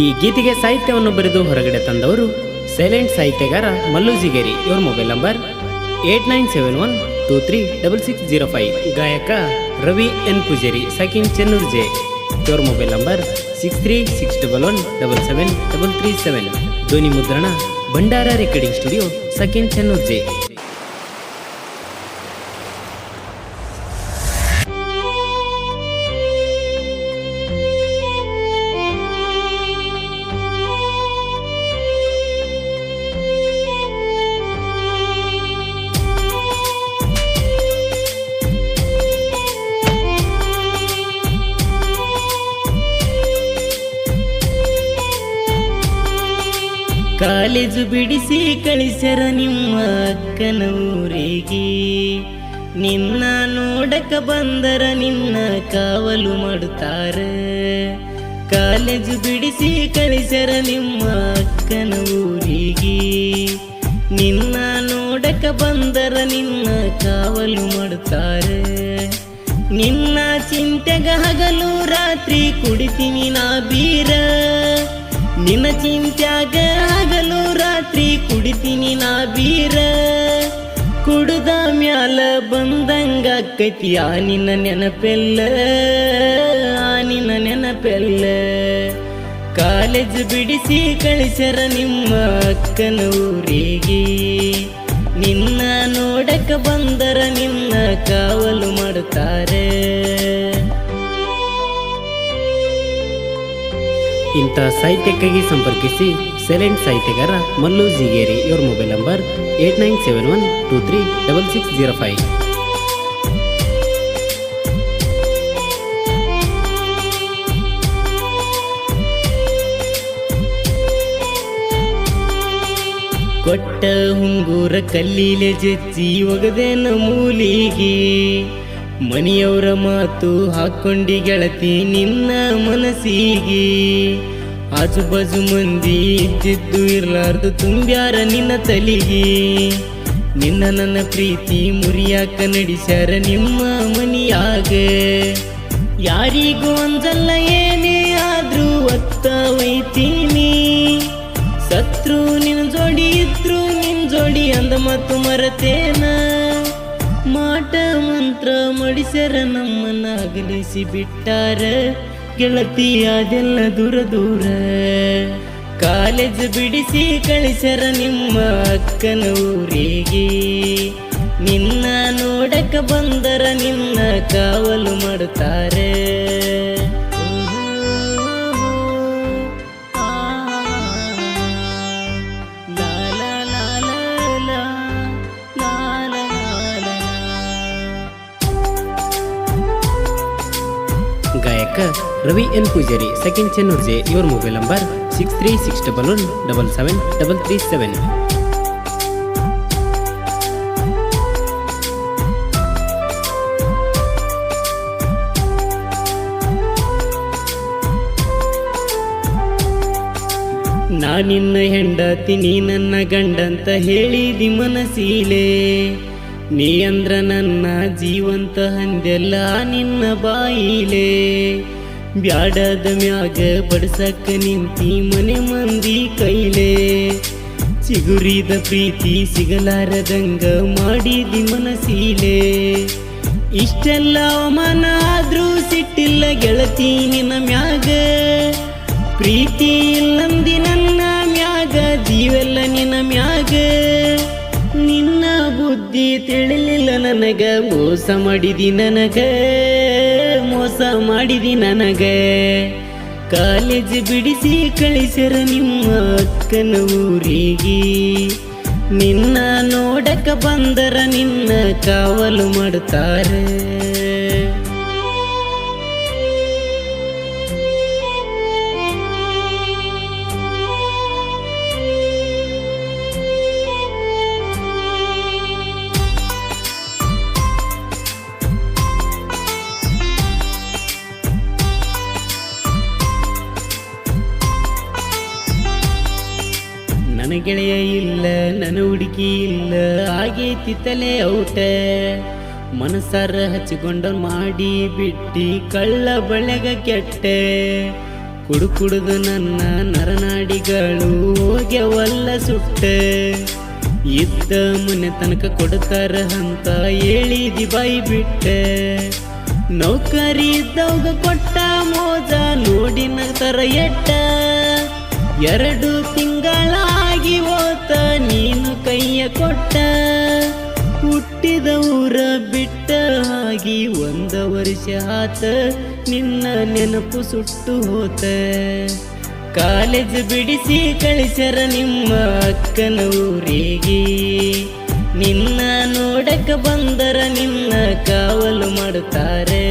ಈ ಗೀತೆಗೆ ಸಾಹಿತ್ಯವನ್ನು ಬರೆದು ಹೊರಗಡೆ ತಂದವರು ಸೈಲೆಂಟ್ ಸಾಹಿತ್ಯಗಾರ ಮಲ್ಲು ಜಿಗೇರಿ. ಇವರ ಮೊಬೈಲ್ ನಂಬರ್ 8971236605. ಗಾಯಕ ರವಿ ಎನ್ ಪೂಜಾರಿ, ಸಕಿನ್ ಚೆನ್ನೂರ್ ಜೆ. ಇವರ ಮೊಬೈಲ್ ನಂಬರ್ 6361177337. ಧ್ವನಿ ಮುದ್ರಣ ಭಂಡಾರ ರೆಕಾರ್ಡಿಂಗ್ ಸ್ಟುಡಿಯೋ, ಸಕಿನ್ ಚೆನ್ನೂರ್ ಜೆ. ಕಾಲೇಜು ಬಿಡಿಸಿ ಕಳಿಸ್ಯಾರ ನಿಮ್ಮ ಅಕ್ಕನ ಊರಿಗೆ, ನಿನ್ನ ನೋಡಕ ಬಂದರ ನಿನ್ನ ಕಾವಲು ಮಾಡುತ್ತಾರ. ಕಾಲೇಜು ಬಿಡಿಸಿ ಕಳಿಸ್ಯಾರ ನಿಮ್ಮ ಅಕ್ಕನ ಊರಿಗೆ, ನಿನ್ನ ನೋಡಕ ಬಂದರ ನಿನ್ನ ಕಾವಲು ಮಾಡುತ್ತಾರ. ನಿನ್ನ ಚಿಂತೆಗ ಹಗಲು ರಾತ್ರಿ ಕುಡಿತೀನಿ ನಾ ಬೀರ, ನಿನ್ನ ಚಿಂತ್ಯಾಗ ಹಗಲು ರಾತ್ರಿ ಕುಡಿತೀನಿ ನಾ ಬೀರ. ಕುಡುದ ಮ್ಯಾಲ ಬಂದಂಗ ಆಕೈತಿ ಆ ನಿನ್ನ ನೆನಪೆಲ್ಲ, ಆ ನಿನ್ನ ನೆನಪೆಲ್ಲ. ಕಾಲೇಜ್ ಬಿಡಿಸಿ ಕಳಿಸ್ಯಾರ ನಿಮ್ಮ ಅಕ್ಕನ ಊರಿಗೆ, ನಿನ್ನ ನೋಡಕ ಬಂದರ ನಿನ್ನ ಕಾವಲು ಮಾಡುತ್ತಾರೆ. ಇಂಥ ಸಾಹಿತ್ಯಕ್ಕಾಗಿ ಸಂಪರ್ಕಿಸಿ ಸೈಲೆಂಟ್ ಸಾಹಿತ್ಯಗಾರ ಮಲ್ಲು ಜಿಗೇರಿ. ಇವರ ಮೊಬೈಲ್ ನಂಬರ್ 8971236605. ಕೊಟ್ಟ ಹುಂಗೂರ ಕಲ್ಲಿಲೆ ಜಜ್ಜಿ ಒಗದೇನ ಮೂಲಿಗೆ, ಮನೆಯವರ ಮಾತು ಹಾಕೊಂಡಿ ಗೆಳತಿ ನಿನ್ನ ಮನಸ್ಸಿಗೆ. ಆಜು ಬಾಜು ಮಂದಿ ಇದ್ದಿದ್ದು ಇರ್ಲಾರ್ದು ತುಂಬ್ಯಾರ ನಿನ್ನ ತಲಿಗೆ, ನಿನ್ನ ನನ್ನ ಪ್ರೀತಿ ಮುರಿಯಾಕ ನಡೆಸ್ಯಾರ ನಿಮ್ಮ ಮನಿಯಾಗ. ಯಾರಿಗೂ ಒಂದಲ್ಲ ಏನೇ ಆದ್ರೂ ಒತ್ತ ಒಯ್ತೀನಿ, ಸತ್ರು ನಿನ್ನ ಜೋಡಿ ಇದ್ರು ನಿನ್ ಜೋಡಿ ಅಂದ ಮತ್ತು ಮರತೇನ. ಮಾಟ ಮಂತ್ರ ಮಡಿಸ್ಯಾರ ನಮ್ಮನ್ನ ಅಗಲಿಸಿ ಬಿಟ್ಟಾರ, ಗೆಳತಿ ಅದೆಲ್ಲ ದೂರ ದೂರ. ಕಾಲೇಜ್ ಬಿಡಿಸಿ ಕಳಿಸ್ಯಾರ ನಿಮ್ಮ ಅಕ್ಕನ ಊರಿಗೆ, ನಿನ್ನ ನೋಡಕ ಬಂದರ ನಿನ್ನ ಕಾವಲು ಮಾಡುತ್ತಾರೆ. ಗಾಯಕ ರವಿ ಎನ್ ಪೂಜಾರಿ, ಸಕಿನ್ ಚೆನ್ನೂರ್ ಜೆ. ಇವರ ಮೊಬೈಲ್ ನಂಬರ್ 6361177337. ನಾನಿನ್ನ ಹೆಂಡತಿ ನೀ ನನ್ನ ಗಂಡಂತ ಹೇಳಿದಿ ಮನಸೀಲೆ, ನೀ ಅಂದ್ರ ನನ್ನ ಜೀವಂತ ಹಂದೆಲ್ಲ ನಿನ್ನ ಬಾಯಿಲೆ. ಬ್ಯಾಡದ ಮ್ಯಾಗ ಬಡ್ಸಕ್ಕ ನಿಂತಿ ಮನೆ ಮಂದಿ ಕೈಲೆ, ಚಿಗುರಿದ ಪ್ರೀತಿ ಸಿಗಲಾರದಂಗ ಮಾಡಿದಿ ಮನಸೀಲೆ. ಇಷ್ಟೆಲ್ಲ ಅವಮಾನ ಆದ್ರೂ ಸಿಟ್ಟಿಲ್ಲ ಗೆಳತಿ ನಿನ್ನ ಮ್ಯಾಗ, ಪ್ರೀತಿ ಇಲ್ಲಂದಿ ನನ್ನ ಮ್ಯಾಗ ಜೀವೆಲ್ಲ ನಿನ್ನ ಮ್ಯಾಗ. ನಿನ್ನ ಬುದ್ಧಿ ತಿಳಿಲಿಲ್ಲ ನನಗ, ಮೋಸ ಮಾಡಿದಿ ನನಗ, ಮೋಸ ಮಾಡಿದಿ ನನಗ. ಕಾಲೇಜ್ ಬಿಡಿಸಿ ಕಳಿಸ್ಯಾರ ನಿಮ್ಮ ಅಕ್ಕನ ಊರಿಗೆ, ನಿನ್ನ ನೋಡಕ ಬಂದರ ನಿನ್ನ ಕಾವಲು ಮಾಡುತ್ತಾರೆ. ನನ್ನ ಗೆಳೆಯ ಇಲ್ಲ, ನನ್ನ ಹುಡುಗಿ ಇಲ್ಲ, ಆಗೈತಿ ತಲೆ ಔಟ. ಮನಸಾರ ಹಚ್ಚಿಕೊಂಡ ಮಾಡಿ ಬಿಟ್ಟಿ ಕಳ್ಳ ಬಳೆಗ ಕೆಟ್ಟ. ಕುಡುಕುಡುದು ನನ್ನ ನರನಾಡಿಗಳು ಹೋಗ್ಯವಲ್ಲ ಸುಟ್ಟ ಇದ್ದ ಮುನ್ನೆ ತನಕ ಕೊಡ್ತಾರ ಅಂತ ಹೇಳಿದಿ ಬಾಯಿ ಬಿಟ್ಟ ನೌಕರಿ ಇದ್ದವಾಗ ಕೊಟ್ಟ ಮೋಜ ನೋಡಿ ನಗ್ತರ ಎಟ್ಟ 2 ತಿಂಗಳಾಗಿ ಹೋತ ನೀನು ಕೈಯ ಕೊಟ್ಟ ಹುಟ್ಟಿದ ಊರ ಬಿಟ್ಟ ಆಗಿ 1 ವರ್ಷ ಆತ ನಿನ್ನ ನೆನಪು ಸುಟ್ಟು ಹೋತ ಕಾಲೇಜ್ ಬಿಡಿಸಿ ಕಳಿಸರ ನಿಮ್ಮ ಅಕ್ಕನ ಊರಿಗೆ ನಿನ್ನ ನೋಡಕ ಬಂದರ ನಿನ್ನ ಕಾವಲು ಮಾಡುತ್ತಾರೆ